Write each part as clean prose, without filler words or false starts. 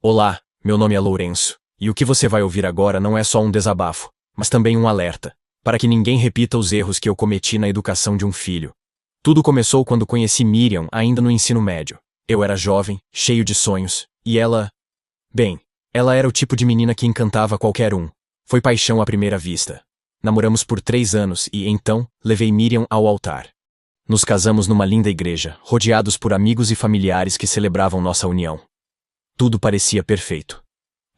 Olá, meu nome é Lourenço, e o que você vai ouvir agora não é só um desabafo, mas também um alerta, para que ninguém repita os erros que eu cometi na educação de um filho. Tudo começou quando conheci Miriam ainda no ensino médio. Eu era jovem, cheio de sonhos, e ela... Bem, ela era o tipo de menina que encantava qualquer um. Foi paixão à primeira vista. Namoramos por 3 anos e, então, levei Miriam ao altar. Nos casamos numa linda igreja, rodeados por amigos e familiares que celebravam nossa união. Tudo parecia perfeito.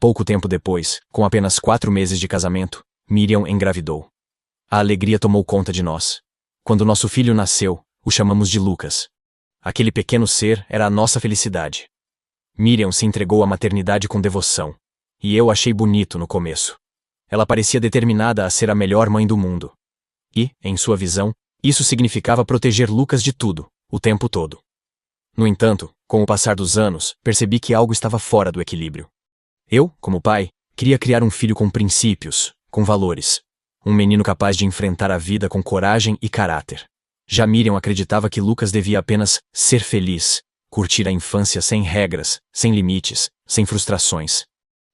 Pouco tempo depois, com apenas 4 meses de casamento, Miriam engravidou. A alegria tomou conta de nós. Quando nosso filho nasceu, o chamamos de Lucas. Aquele pequeno ser era a nossa felicidade. Miriam se entregou à maternidade com devoção. E eu achei bonito no começo. Ela parecia determinada a ser a melhor mãe do mundo. E, em sua visão, isso significava proteger Lucas de tudo, o tempo todo. No entanto, com o passar dos anos, percebi que algo estava fora do equilíbrio. Eu, como pai, queria criar um filho com princípios, com valores. Um menino capaz de enfrentar a vida com coragem e caráter. Já Miriam acreditava que Lucas devia apenas ser feliz, curtir a infância sem regras, sem limites, sem frustrações.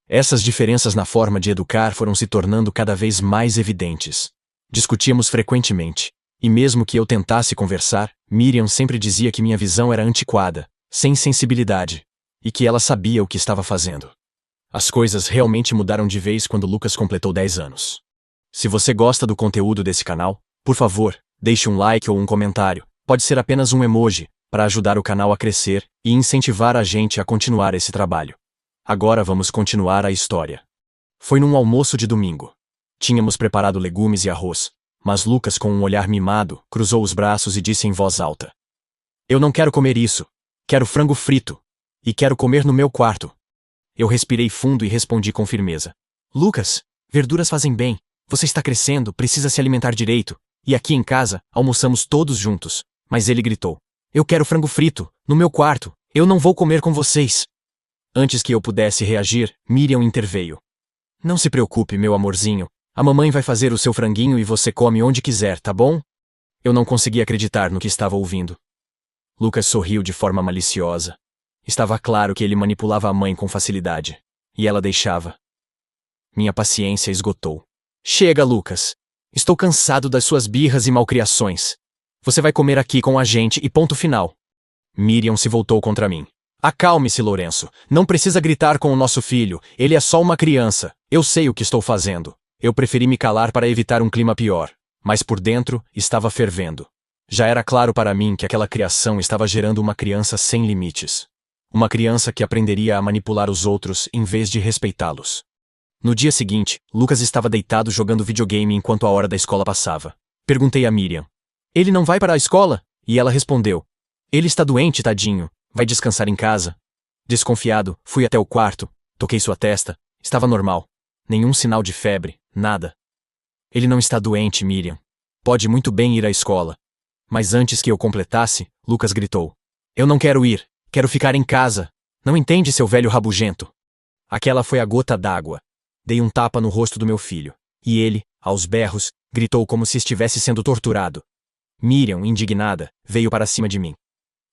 Essas diferenças na forma de educar foram se tornando cada vez mais evidentes. Discutíamos frequentemente. E mesmo que eu tentasse conversar, Miriam sempre dizia que minha visão era antiquada, sem sensibilidade, e que ela sabia o que estava fazendo. As coisas realmente mudaram de vez quando Lucas completou 10 anos. Se você gosta do conteúdo desse canal, por favor, deixe um like ou um comentário, pode ser apenas um emoji, para ajudar o canal a crescer e incentivar a gente a continuar esse trabalho. Agora vamos continuar a história. Foi num almoço de domingo. Tínhamos preparado legumes e arroz. Mas Lucas, com um olhar mimado, cruzou os braços e disse em voz alta: "Eu não quero comer isso. Quero frango frito. E quero comer no meu quarto." Eu respirei fundo e respondi com firmeza: "Lucas, verduras fazem bem. Você está crescendo, precisa se alimentar direito. E aqui em casa, almoçamos todos juntos." Mas ele gritou: "Eu quero frango frito, no meu quarto. Eu não vou comer com vocês." Antes que eu pudesse reagir, Miriam interveio: "Não se preocupe, meu amorzinho. A mamãe vai fazer o seu franguinho e você come onde quiser, tá bom?" Eu não conseguia acreditar no que estava ouvindo. Lucas sorriu de forma maliciosa. Estava claro que ele manipulava a mãe com facilidade. E ela deixava. Minha paciência esgotou. "Chega, Lucas. Estou cansado das suas birras e malcriações. Você vai comer aqui com a gente e ponto final." Miriam se voltou contra mim. "Acalme-se, Lourenço. Não precisa gritar com o nosso filho. Ele é só uma criança. Eu sei o que estou fazendo." Eu preferi me calar para evitar um clima pior, mas por dentro estava fervendo. Já era claro para mim que aquela criação estava gerando uma criança sem limites. Uma criança que aprenderia a manipular os outros em vez de respeitá-los. No dia seguinte, Lucas estava deitado jogando videogame enquanto a hora da escola passava. Perguntei a Miriam: "Ele não vai para a escola?" E ela respondeu: "Ele está doente, tadinho. Vai descansar em casa." Desconfiado, fui até o quarto, toquei sua testa. Estava normal. Nenhum sinal de febre. Nada. "Ele não está doente, Miriam. Pode muito bem ir à escola." Mas antes que eu completasse, Lucas gritou: "Eu não quero ir. Quero ficar em casa. Não entende, seu velho rabugento?" Aquela foi a gota d'água. Dei um tapa no rosto do meu filho. E ele, aos berros, gritou como se estivesse sendo torturado. Miriam, indignada, veio para cima de mim.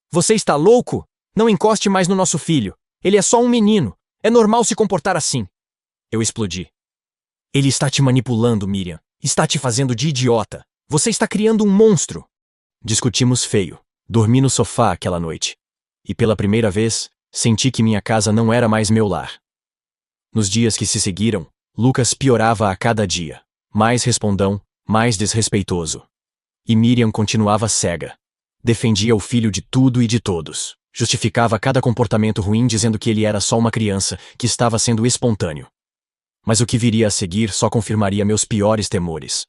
"Você está louco? Não encoste mais no nosso filho. Ele é só um menino. É normal se comportar assim." Eu explodi. "Ele está te manipulando, Miriam. Está te fazendo de idiota. Você está criando um monstro." Discutimos feio. Dormi no sofá aquela noite. E pela primeira vez, senti que minha casa não era mais meu lar. Nos dias que se seguiram, Lucas piorava a cada dia. Mais respondão, mais desrespeitoso. E Miriam continuava cega. Defendia o filho de tudo e de todos. Justificava cada comportamento ruim dizendo que ele era só uma criança, que estava sendo espontâneo. Mas o que viria a seguir só confirmaria meus piores temores.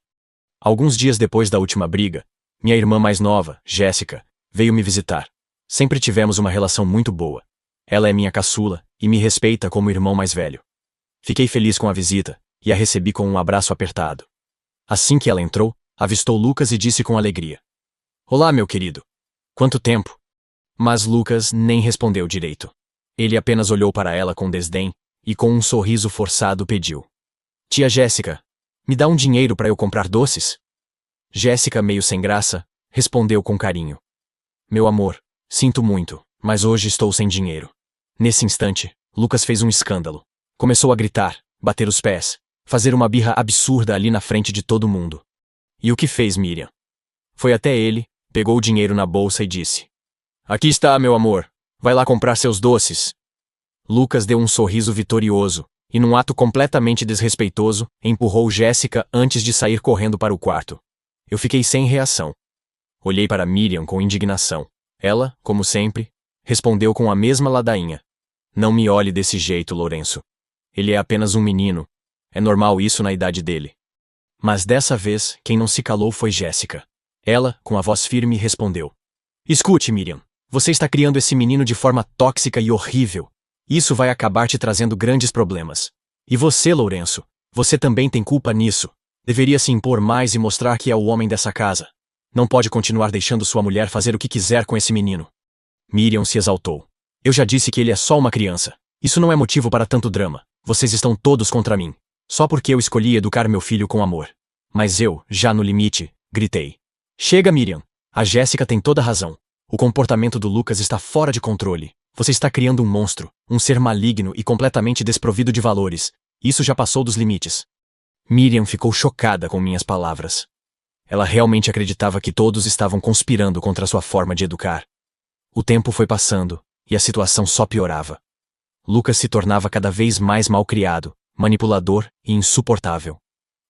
Alguns dias depois da última briga, minha irmã mais nova, Jéssica, veio me visitar. Sempre tivemos uma relação muito boa. Ela é minha caçula e me respeita como irmão mais velho. Fiquei feliz com a visita e a recebi com um abraço apertado. Assim que ela entrou, avistou Lucas e disse com alegria: "Olá, meu querido. Quanto tempo?" Mas Lucas nem respondeu direito. Ele apenas olhou para ela com desdém e com um sorriso forçado pediu: "Tia Jéssica, me dá um dinheiro para eu comprar doces?" Jéssica, meio sem graça, respondeu com carinho: "Meu amor, sinto muito, mas hoje estou sem dinheiro." Nesse instante, Lucas fez um escândalo. Começou a gritar, bater os pés, fazer uma birra absurda ali na frente de todo mundo. E o que fez Miriam? Foi até ele, pegou o dinheiro na bolsa e disse: "Aqui está, meu amor. Vai lá comprar seus doces." Lucas deu um sorriso vitorioso, e num ato completamente desrespeitoso, empurrou Jéssica antes de sair correndo para o quarto. Eu fiquei sem reação. Olhei para Miriam com indignação. Ela, como sempre, respondeu com a mesma ladainha: "Não me olhe desse jeito, Lourenço. Ele é apenas um menino. É normal isso na idade dele." Mas dessa vez, quem não se calou foi Jéssica. Ela, com a voz firme, respondeu: "Escute, Miriam. Você está criando esse menino de forma tóxica e horrível. Isso vai acabar te trazendo grandes problemas. E você, Lourenço, você também tem culpa nisso. Deveria se impor mais e mostrar que é o homem dessa casa. Não pode continuar deixando sua mulher fazer o que quiser com esse menino." Miriam se exaltou. "Eu já disse que ele é só uma criança. Isso não é motivo para tanto drama. Vocês estão todos contra mim. Só porque eu escolhi educar meu filho com amor." Mas eu, já no limite, gritei: "Chega, Miriam. A Jéssica tem toda razão. O comportamento do Lucas está fora de controle. Você está criando um monstro, um ser maligno e completamente desprovido de valores. Isso já passou dos limites." Miriam ficou chocada com minhas palavras. Ela realmente acreditava que todos estavam conspirando contra sua forma de educar. O tempo foi passando, e a situação só piorava. Lucas se tornava cada vez mais malcriado, manipulador e insuportável.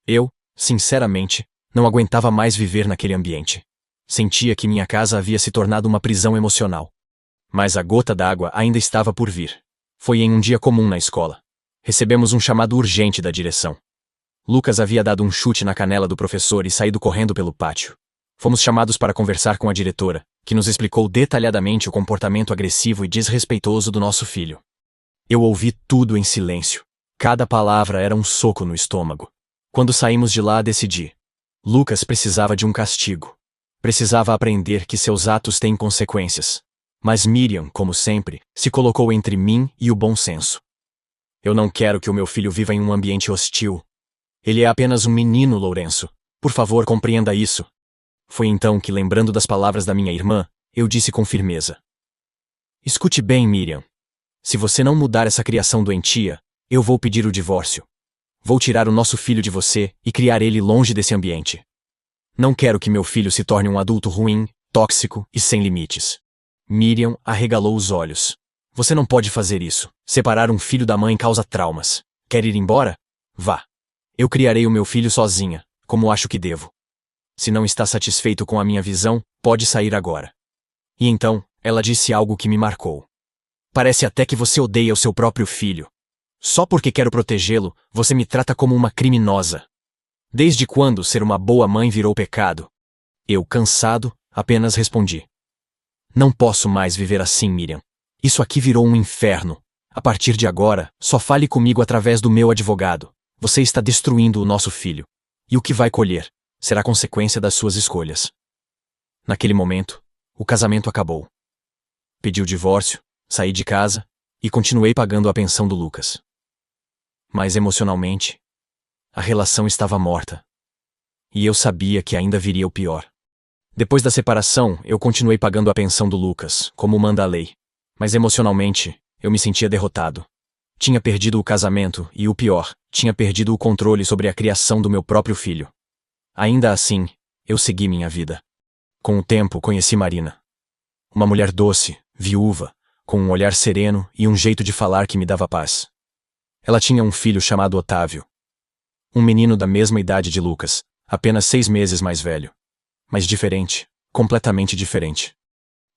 Eu, sinceramente, não aguentava mais viver naquele ambiente. Sentia que minha casa havia se tornado uma prisão emocional. Mas a gota d'água ainda estava por vir. Foi em um dia comum na escola. Recebemos um chamado urgente da direção. Lucas havia dado um chute na canela do professor e saído correndo pelo pátio. Fomos chamados para conversar com a diretora, que nos explicou detalhadamente o comportamento agressivo e desrespeitoso do nosso filho. Eu ouvi tudo em silêncio. Cada palavra era um soco no estômago. Quando saímos de lá, decidi: Lucas precisava de um castigo. Precisava aprender que seus atos têm consequências. Mas Miriam, como sempre, se colocou entre mim e o bom senso. Eu não quero que o meu filho viva em um ambiente hostil. Ele é apenas um menino, Lourenço. Por favor, compreenda isso. Foi então que, lembrando das palavras da minha irmã, eu disse com firmeza: Escute bem, Miriam. Se você não mudar essa criação doentia, eu vou pedir o divórcio. Vou tirar o nosso filho de você e criar ele longe desse ambiente. Não quero que meu filho se torne um adulto ruim, tóxico e sem limites. Miriam arregalou os olhos. Você não pode fazer isso. Separar um filho da mãe causa traumas. Quer ir embora? Vá. Eu criarei o meu filho sozinha, como acho que devo. Se não está satisfeito com a minha visão, pode sair agora. E então, ela disse algo que me marcou. Parece até que você odeia o seu próprio filho. Só porque quero protegê-lo, você me trata como uma criminosa. Desde quando ser uma boa mãe virou pecado? Eu, cansado, apenas respondi: Não posso mais viver assim, Miriam. Isso aqui virou um inferno. A partir de agora, só fale comigo através do meu advogado. Você está destruindo o nosso filho. E o que vai colher será consequência das suas escolhas. Naquele momento, o casamento acabou. Pedi o divórcio, saí de casa e continuei pagando a pensão do Lucas. Mas emocionalmente, a relação estava morta. E eu sabia que ainda viria o pior. Depois da separação, eu continuei pagando a pensão do Lucas, como manda a lei. Mas emocionalmente, eu me sentia derrotado. Tinha perdido o casamento e, o pior, tinha perdido o controle sobre a criação do meu próprio filho. Ainda assim, eu segui minha vida. Com o tempo, conheci Marina. Uma mulher doce, viúva, com um olhar sereno e um jeito de falar que me dava paz. Ela tinha um filho chamado Otávio. Um menino da mesma idade de Lucas, apenas 6 meses mais velho. Mas diferente, completamente diferente.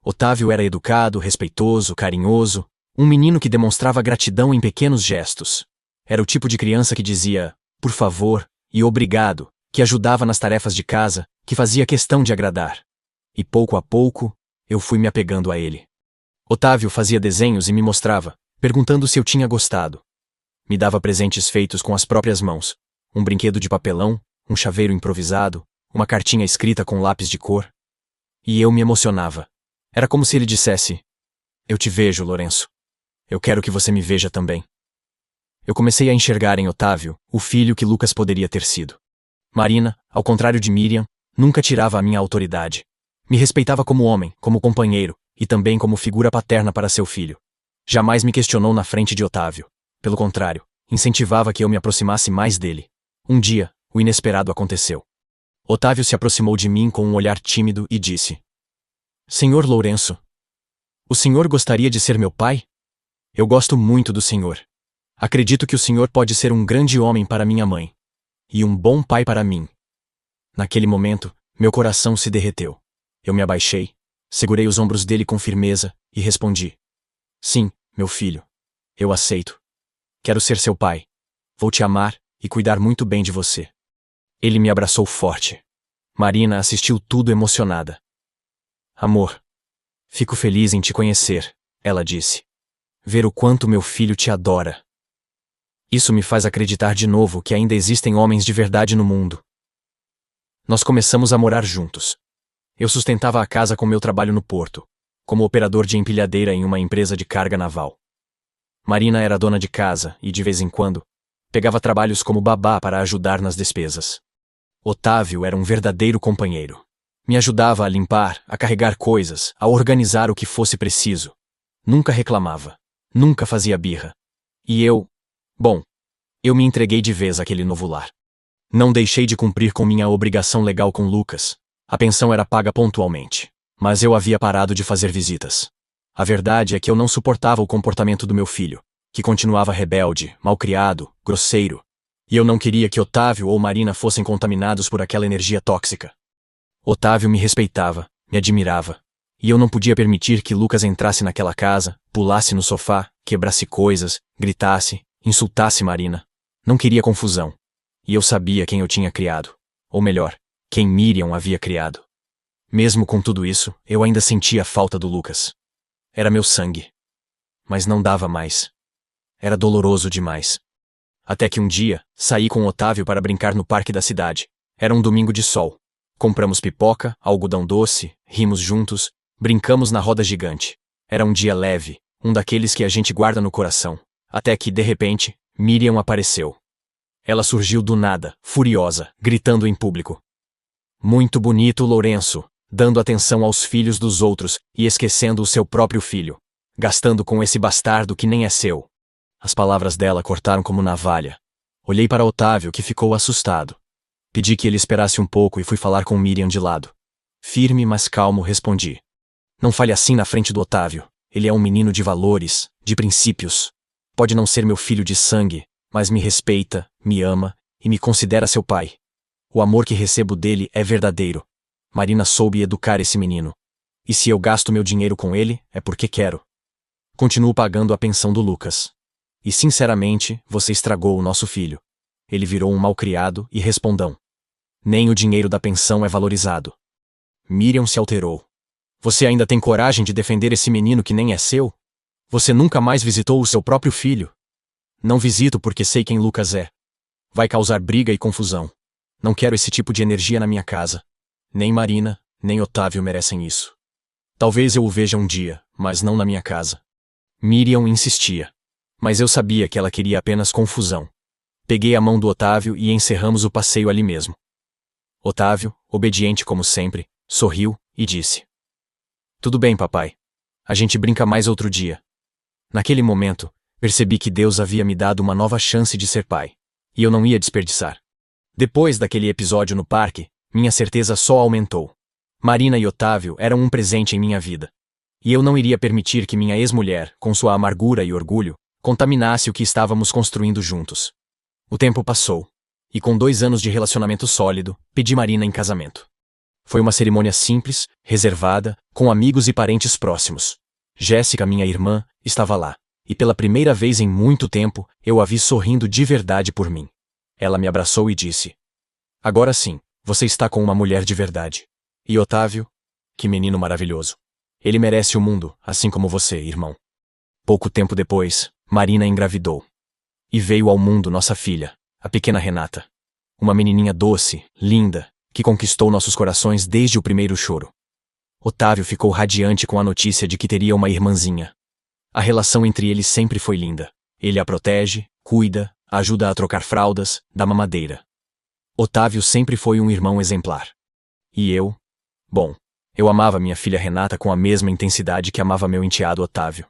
Otávio era educado, respeitoso, carinhoso, um menino que demonstrava gratidão em pequenos gestos. Era o tipo de criança que dizia, por favor e obrigado, que ajudava nas tarefas de casa, que fazia questão de agradar. E pouco a pouco, eu fui me apegando a ele. Otávio fazia desenhos e me mostrava, perguntando se eu tinha gostado. Me dava presentes feitos com as próprias mãos, um brinquedo de papelão, um chaveiro improvisado, uma cartinha escrita com lápis de cor. E eu me emocionava. Era como se ele dissesse: Eu te vejo, Lourenço. Eu quero que você me veja também. Eu comecei a enxergar em Otávio o filho que Lucas poderia ter sido. Marina, ao contrário de Miriam, nunca tirava a minha autoridade. Me respeitava como homem, como companheiro, e também como figura paterna para seu filho. Jamais me questionou na frente de Otávio. Pelo contrário, incentivava que eu me aproximasse mais dele. Um dia, o inesperado aconteceu. Otávio se aproximou de mim com um olhar tímido e disse: Senhor Lourenço, o senhor gostaria de ser meu pai? Eu gosto muito do senhor. Acredito que o senhor pode ser um grande homem para minha mãe. E um bom pai para mim. Naquele momento, meu coração se derreteu. Eu me abaixei, segurei os ombros dele com firmeza e respondi: Sim, meu filho. Eu aceito. Quero ser seu pai. Vou te amar e cuidar muito bem de você. Ele me abraçou forte. Marina assistiu tudo emocionada. Amor, fico feliz em te conhecer, ela disse. Ver o quanto meu filho te adora. Isso me faz acreditar de novo que ainda existem homens de verdade no mundo. Nós começamos a morar juntos. Eu sustentava a casa com meu trabalho no porto, como operador de empilhadeira em uma empresa de carga naval. Marina era dona de casa e, de vez em quando, pegava trabalhos como babá para ajudar nas despesas. Otávio era um verdadeiro companheiro. Me ajudava a limpar, a carregar coisas, a organizar o que fosse preciso. Nunca reclamava. Nunca fazia birra. E eu me entreguei de vez àquele novo lar. Não deixei de cumprir com minha obrigação legal com Lucas. A pensão era paga pontualmente. Mas eu havia parado de fazer visitas. A verdade é que eu não suportava o comportamento do meu filho, que continuava rebelde, malcriado, grosseiro. E eu não queria que Otávio ou Marina fossem contaminados por aquela energia tóxica. Otávio me respeitava, me admirava. E eu não podia permitir que Lucas entrasse naquela casa, pulasse no sofá, quebrasse coisas, gritasse, insultasse Marina. Não queria confusão. E eu sabia quem eu tinha criado. Ou melhor, quem Miriam havia criado. Mesmo com tudo isso, eu ainda sentia a falta do Lucas. Era meu sangue. Mas não dava mais. Era doloroso demais. Até que um dia, saí com Otávio para brincar no parque da cidade. Era um domingo de sol. Compramos pipoca, algodão doce, rimos juntos, brincamos na roda gigante. Era um dia leve, um daqueles que a gente guarda no coração. Até que, de repente, Miriam apareceu. Ela surgiu do nada, furiosa, gritando em público. Muito bonito, Lourenço, dando atenção aos filhos dos outros e esquecendo o seu próprio filho. Gastando com esse bastardo que nem é seu. As palavras dela cortaram como navalha. Olhei para Otávio, que ficou assustado. Pedi que ele esperasse um pouco e fui falar com Miriam de lado. Firme, mas calmo, respondi. Não fale assim na frente do Otávio. Ele é um menino de valores, de princípios. Pode não ser meu filho de sangue, mas me respeita, me ama e me considera seu pai. O amor que recebo dele é verdadeiro. Marina soube educar esse menino. E se eu gasto meu dinheiro com ele, é porque quero. Continuo pagando a pensão do Lucas. E sinceramente, você estragou o nosso filho. Ele virou um malcriado e respondão. Nem o dinheiro da pensão é valorizado. Miriam se alterou. Você ainda tem coragem de defender esse menino que nem é seu? Você nunca mais visitou o seu próprio filho? Não visito porque sei quem Lucas é. Vai causar briga e confusão. Não quero esse tipo de energia na minha casa. Nem Marina, nem Otávio merecem isso. Talvez eu o veja um dia, mas não na minha casa. Miriam insistia. Mas eu sabia que ela queria apenas confusão. Peguei a mão do Otávio e encerramos o passeio ali mesmo. Otávio, obediente como sempre, sorriu e disse: Tudo bem, papai. A gente brinca mais outro dia. Naquele momento, percebi que Deus havia me dado uma nova chance de ser pai. E eu não ia desperdiçar. Depois daquele episódio no parque, minha certeza só aumentou. Marina e Otávio eram um presente em minha vida. E eu não iria permitir que minha ex-mulher, com sua amargura e orgulho, contaminasse o que estávamos construindo juntos. O tempo passou. E com 2 anos de relacionamento sólido, pedi Marina em casamento. Foi uma cerimônia simples, reservada, com amigos e parentes próximos. Jéssica, minha irmã, estava lá. E pela primeira vez em muito tempo, eu a vi sorrindo de verdade por mim. Ela me abraçou e disse: Agora sim, você está com uma mulher de verdade. E Otávio? Que menino maravilhoso. Ele merece o mundo, assim como você, irmão. Pouco tempo depois, Marina engravidou. E veio ao mundo nossa filha, a pequena Renata. Uma menininha doce, linda, que conquistou nossos corações desde o primeiro choro. Otávio ficou radiante com a notícia de que teria uma irmãzinha. A relação entre eles sempre foi linda. Ele a protege, cuida, ajuda a trocar fraldas, dá mamadeira. Otávio sempre foi um irmão exemplar. E eu? Eu amava minha filha Renata com a mesma intensidade que amava meu enteado Otávio.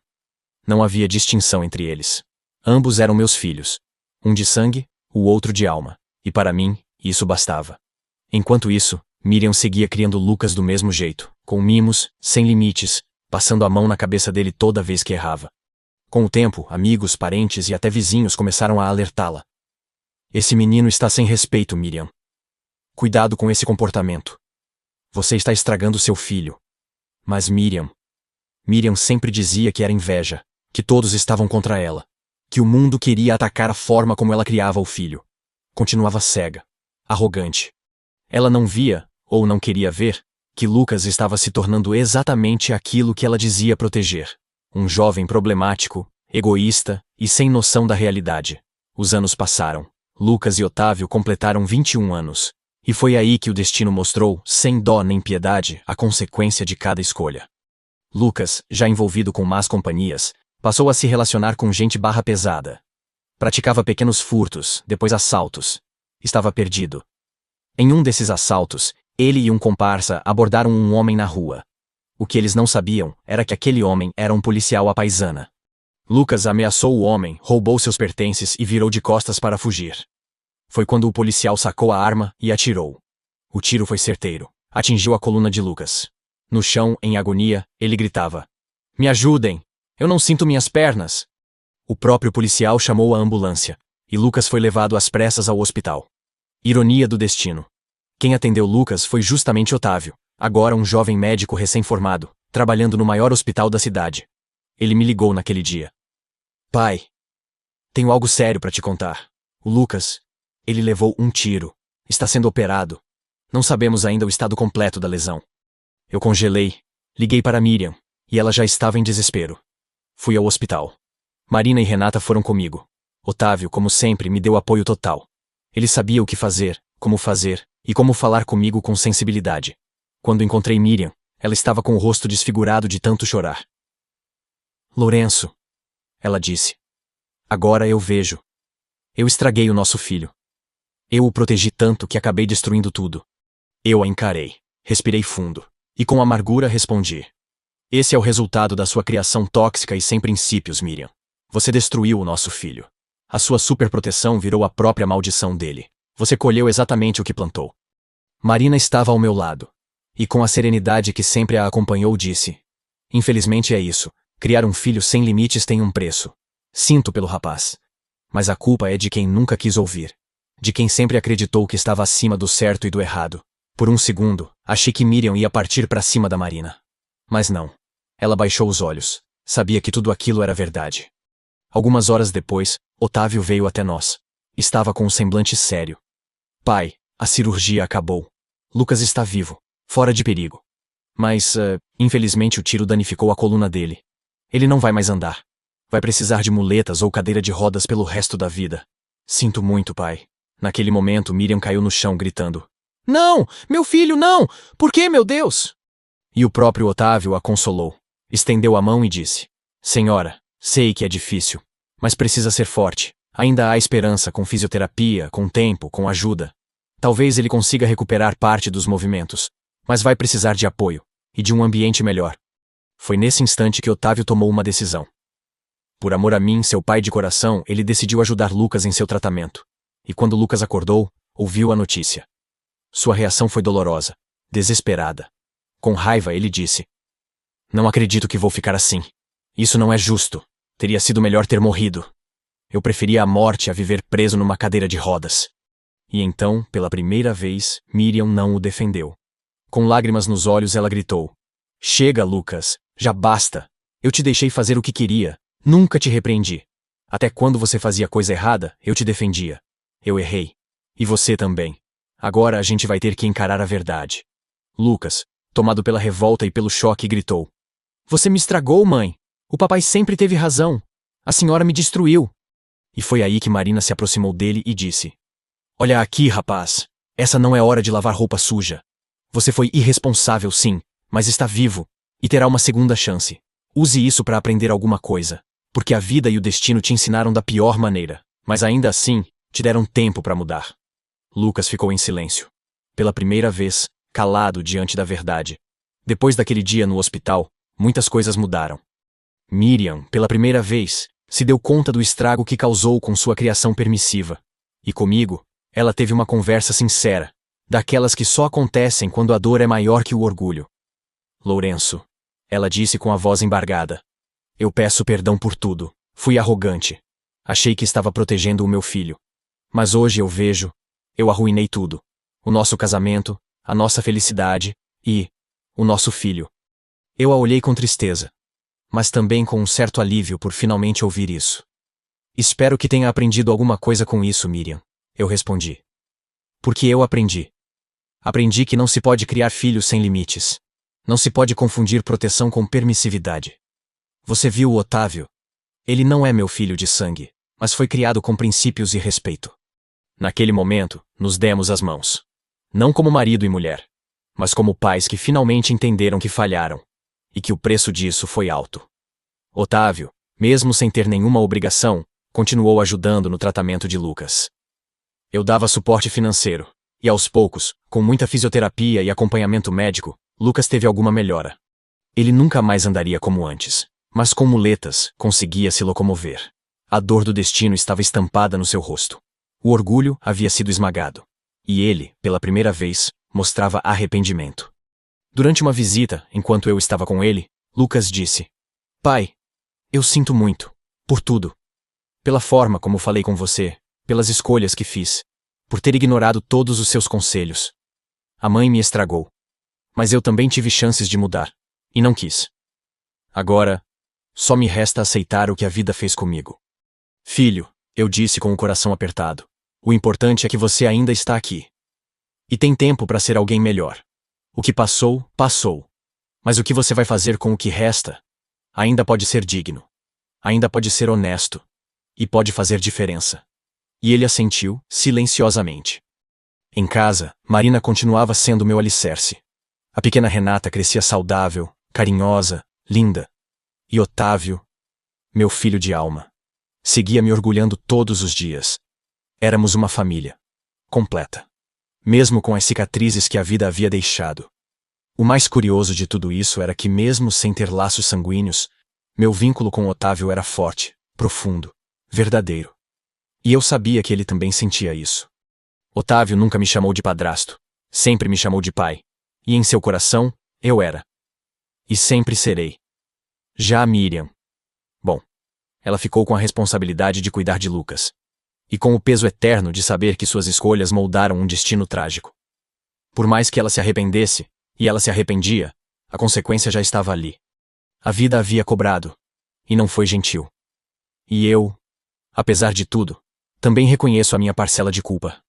Não havia distinção entre eles. Ambos eram meus filhos. Um de sangue, o outro de alma. E para mim, isso bastava. Enquanto isso, Miriam seguia criando Lucas do mesmo jeito, com mimos, sem limites, passando a mão na cabeça dele toda vez que errava. Com o tempo, amigos, parentes e até vizinhos começaram a alertá-la. Esse menino está sem respeito, Miriam. Cuidado com esse comportamento. Você está estragando seu filho. Mas Miriam sempre dizia que era inveja, que todos estavam contra ela, que o mundo queria atacar a forma como ela criava o filho. Continuava cega, arrogante. Ela não via, ou não queria ver, que Lucas estava se tornando exatamente aquilo que ela dizia proteger. Um jovem problemático, egoísta e sem noção da realidade. Os anos passaram. Lucas e Otávio completaram 21 anos. E foi aí que o destino mostrou, sem dó nem piedade, a consequência de cada escolha. Lucas, já envolvido com más companhias, passou a se relacionar com gente barra pesada. Praticava pequenos furtos, depois assaltos. Estava perdido. Em um desses assaltos, ele e um comparsa abordaram um homem na rua. O que eles não sabiam era que aquele homem era um policial à paisana. Lucas ameaçou o homem, roubou seus pertences e virou de costas para fugir. Foi quando o policial sacou a arma e atirou. O tiro foi certeiro. Atingiu a coluna de Lucas. No chão, em agonia, ele gritava: "Me ajudem! Eu não sinto minhas pernas!" O próprio policial chamou a ambulância, e Lucas foi levado às pressas ao hospital. Ironia do destino. Quem atendeu Lucas foi justamente Otávio, agora um jovem médico recém-formado, trabalhando no maior hospital da cidade. Ele me ligou naquele dia. "Pai, tenho algo sério para te contar. O Lucas, ele levou um tiro. Está sendo operado. Não sabemos ainda o estado completo da lesão." Eu congelei, liguei para Miriam, e ela já estava em desespero. Fui ao hospital. Marina e Renata foram comigo. Otávio, como sempre, me deu apoio total. Ele sabia o que fazer e como falar comigo com sensibilidade. Quando encontrei Miriam, ela estava com o rosto desfigurado de tanto chorar. "Lourenço", ela disse. "Agora eu vejo. Eu estraguei o nosso filho. Eu o protegi tanto que acabei destruindo tudo." Eu a encarei, respirei fundo, e com amargura respondi: "Esse é o resultado da sua criação tóxica e sem princípios, Miriam. Você destruiu o nosso filho. A sua superproteção virou a própria maldição dele. Você colheu exatamente o que plantou." Marina estava ao meu lado, e com a serenidade que sempre a acompanhou disse: "Infelizmente é isso. Criar um filho sem limites tem um preço. Sinto pelo rapaz. Mas a culpa é de quem nunca quis ouvir. De quem sempre acreditou que estava acima do certo e do errado. Por um segundo, achei que Miriam ia partir para cima da Marina. Mas não. Ela baixou os olhos. Sabia que tudo aquilo era verdade." Algumas horas depois, Otávio veio até nós. Estava com um semblante sério. "Pai, a cirurgia acabou. Lucas está vivo, fora de perigo. Mas, infelizmente o tiro danificou a coluna dele. Ele não vai mais andar. Vai precisar de muletas ou cadeira de rodas pelo resto da vida. Sinto muito, pai." Naquele momento, Miriam caiu no chão gritando: "Não! Meu filho, não! Por que, meu Deus?" E o próprio Otávio a consolou. Estendeu a mão e disse: "Senhora, sei que é difícil, mas precisa ser forte. Ainda há esperança com fisioterapia, com tempo, com ajuda. Talvez ele consiga recuperar parte dos movimentos, mas vai precisar de apoio e de um ambiente melhor." Foi nesse instante que Otávio tomou uma decisão. Por amor a mim, seu pai de coração, ele decidiu ajudar Lucas em seu tratamento. E quando Lucas acordou, ouviu a notícia. Sua reação foi dolorosa, desesperada. Com raiva, ele disse: "Não acredito que vou ficar assim. Isso não é justo. Teria sido melhor ter morrido. Eu preferia a morte a viver preso numa cadeira de rodas." E então, pela primeira vez, Miriam não o defendeu. Com lágrimas nos olhos, ela gritou: "Chega, Lucas, já basta. Eu te deixei fazer o que queria, nunca te repreendi. Até quando você fazia coisa errada, eu te defendia. Eu errei. E você também. Agora a gente vai ter que encarar a verdade." Lucas, tomado pela revolta e pelo choque, gritou: "Você me estragou, mãe. O papai sempre teve razão. A senhora me destruiu." E foi aí que Marina se aproximou dele e disse: "Olha aqui, rapaz. Essa não é hora de lavar roupa suja. Você foi irresponsável, sim, mas está vivo, e terá uma segunda chance. Use isso para aprender alguma coisa, porque a vida e o destino te ensinaram da pior maneira, mas ainda assim, te deram tempo para mudar." Lucas ficou em silêncio. Pela primeira vez, calado diante da verdade. Depois daquele dia no hospital, muitas coisas mudaram. Miriam, pela primeira vez, se deu conta do estrago que causou com sua criação permissiva. E comigo, ela teve uma conversa sincera, daquelas que só acontecem quando a dor é maior que o orgulho. Lourenço, ela disse com a voz embargada. Eu peço perdão por tudo. Fui arrogante. Achei que estava protegendo o meu filho. Mas hoje eu vejo, eu arruinei tudo. O nosso casamento, a nossa felicidade e o nosso filho. Eu a olhei com tristeza, mas também com um certo alívio por finalmente ouvir isso. Espero que tenha aprendido alguma coisa com isso, Miriam, eu respondi. Porque eu aprendi. Aprendi que não se pode criar filhos sem limites. Não se pode confundir proteção com permissividade. Você viu o Otávio? Ele não é meu filho de sangue, mas foi criado com princípios e respeito. Naquele momento, nos demos as mãos. Não como marido e mulher, mas como pais que finalmente entenderam que falharam, e que o preço disso foi alto. Otávio, mesmo sem ter nenhuma obrigação, continuou ajudando no tratamento de Lucas. Eu dava suporte financeiro, e aos poucos, com muita fisioterapia e acompanhamento médico, Lucas teve alguma melhora. Ele nunca mais andaria como antes, mas com muletas, conseguia se locomover. A dor do destino estava estampada no seu rosto. O orgulho havia sido esmagado. E ele, pela primeira vez, mostrava arrependimento. Durante uma visita, enquanto eu estava com ele, Lucas disse: Pai, eu sinto muito. Por tudo. Pela forma como falei com você, pelas escolhas que fiz, por ter ignorado todos os seus conselhos. A mãe me estragou. Mas eu também tive chances de mudar. E não quis. Agora, só me resta aceitar o que a vida fez comigo. Filho, eu disse com o coração apertado, o importante é que você ainda está aqui. E tem tempo para ser alguém melhor. O que passou, passou. Mas o que você vai fazer com o que resta? Ainda pode ser digno. Ainda pode ser honesto. E pode fazer diferença. E ele assentiu, silenciosamente. Em casa, Marina continuava sendo meu alicerce. A pequena Renata crescia saudável, carinhosa, linda. E Otávio, meu filho de alma, seguia me orgulhando todos os dias. Éramos uma família. Completa. Mesmo com as cicatrizes que a vida havia deixado. O mais curioso de tudo isso era que, mesmo sem ter laços sanguíneos, meu vínculo com Otávio era forte, profundo, verdadeiro. E eu sabia que ele também sentia isso. Otávio nunca me chamou de padrasto. Sempre me chamou de pai. E em seu coração, eu era. E sempre serei. Já a Miriam. Bom, ela ficou com a responsabilidade de cuidar de Lucas. E com o peso eterno de saber que suas escolhas moldaram um destino trágico. Por mais que ela se arrependesse, e ela se arrependia, a consequência já estava ali. A vida havia cobrado. E não foi gentil. E eu, apesar de tudo, também reconheço a minha parcela de culpa.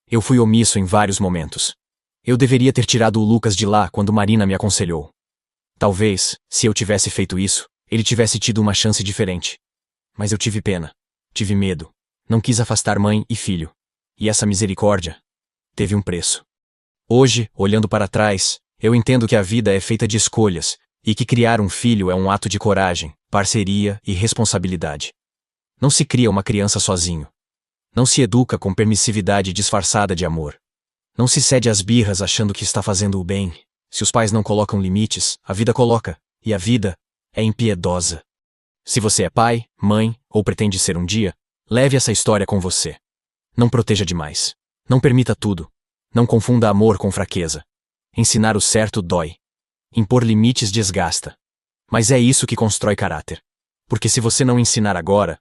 Eu fui omisso em vários momentos. Eu deveria ter tirado o Lucas de lá quando Marina me aconselhou. Talvez, se eu tivesse feito isso, ele tivesse tido uma chance diferente. Mas eu tive pena. Tive medo. Não quis afastar mãe e filho. E essa misericórdia teve um preço. Hoje, olhando para trás, eu entendo que a vida é feita de escolhas, e que criar um filho é um ato de coragem, parceria e responsabilidade. Não se cria uma criança sozinho. Não se educa com permissividade disfarçada de amor. Não se cede às birras achando que está fazendo o bem. Se os pais não colocam limites, a vida coloca, e a vida é impiedosa. Se você é pai, mãe, ou pretende ser um dia, leve essa história com você. Não proteja demais. Não permita tudo. Não confunda amor com fraqueza. Ensinar o certo dói. Impor limites desgasta. Mas é isso que constrói caráter. Porque se você não ensinar agora,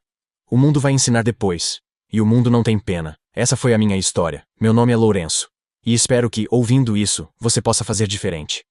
o mundo vai ensinar depois. E o mundo não tem pena. Essa foi a minha história. Meu nome é Lourenço. E espero que, ouvindo isso, você possa fazer diferente.